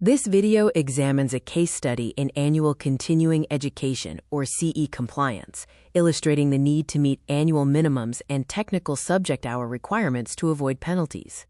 This video examines a case study in annual continuing education, or CE compliance, illustrating the need to meet annual minimums and technical subject hour requirements to avoid penalties.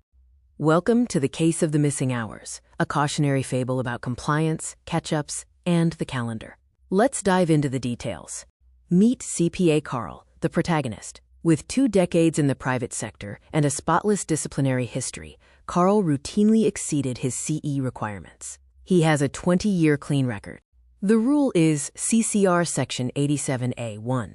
Welcome to the Case of the Missing Hours, a cautionary fable about compliance, catch-ups, and the calendar. Let's dive into the details. Meet CPA Carl, the protagonist. With 2 decades in the private sector and a spotless disciplinary history, Carl routinely exceeded his CE requirements. He has a 20-year clean record. The rule is CCR Section 87A1.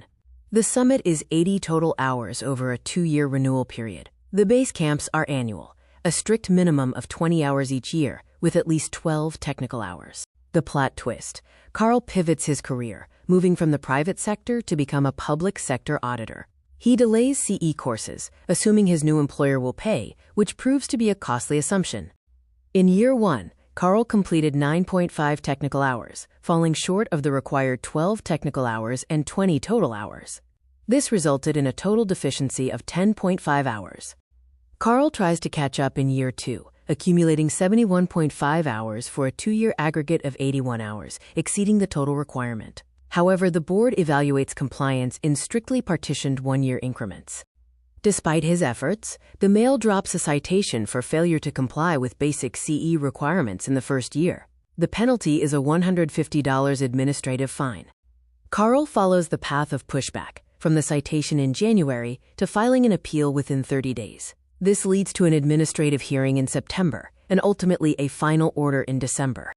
The summit is 80 total hours over a 2-year renewal period. The base camps are annual, a strict minimum of 20 hours each year, with at least 12 technical hours. The plot twist: Carl pivots his career, moving from the private sector to become a public sector auditor. He delays CE courses, assuming his new employer will pay, which proves to be a costly assumption. In year 1, Carl completed 9.5 technical hours, falling short of the required 12 technical hours and 20 total hours. This resulted in a total deficiency of 10.5 hours. Carl tries to catch up in year 2, accumulating 71.5 hours for a 2-year aggregate of 81 hours, exceeding the total requirement. However, the board evaluates compliance in strictly partitioned 1-year increments. Despite his efforts, the male drops a citation for failure to comply with basic CE requirements in the first year. The penalty is a $150 administrative fine. Carl follows the path of pushback, from the citation in January to filing an appeal within 30 days. This leads to an administrative hearing in September, and ultimately a final order in December.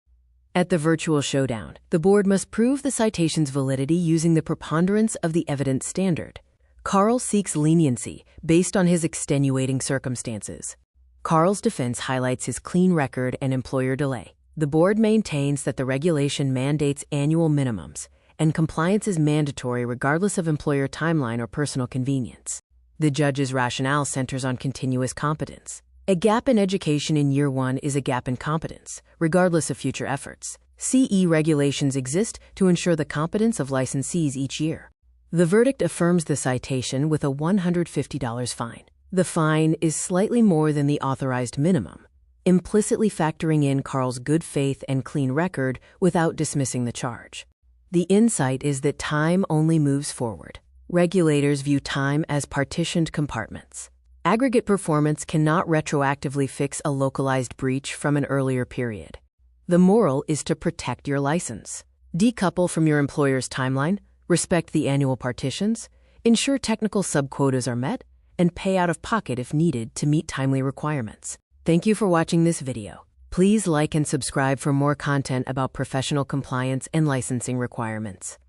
At the virtual showdown, the board must prove the citation's validity using the preponderance of the evidence standard. Carl seeks leniency based on his extenuating circumstances. Carl's defense highlights his clean record and employer delay. The board maintains that the regulation mandates annual minimums, and compliance is mandatory regardless of employer timeline or personal convenience. The judge's rationale centers on continuous competence. A gap in education in year 1 is a gap in competence, regardless of future efforts. CE regulations exist to ensure the competence of licensees each year. The verdict affirms the citation with a $150 fine. The fine is slightly more than the authorized minimum, implicitly factoring in Carl's good faith and clean record without dismissing the charge. The insight is that time only moves forward. Regulators view time as partitioned compartments. Aggregate performance cannot retroactively fix a localized breach from an earlier period. The moral is to protect your license. Decouple from your employer's timeline, respect the annual partitions, ensure technical subquotas are met, and pay out of pocket if needed to meet timely requirements. Thank you for watching this video. Please like and subscribe for more content about professional compliance and licensing requirements.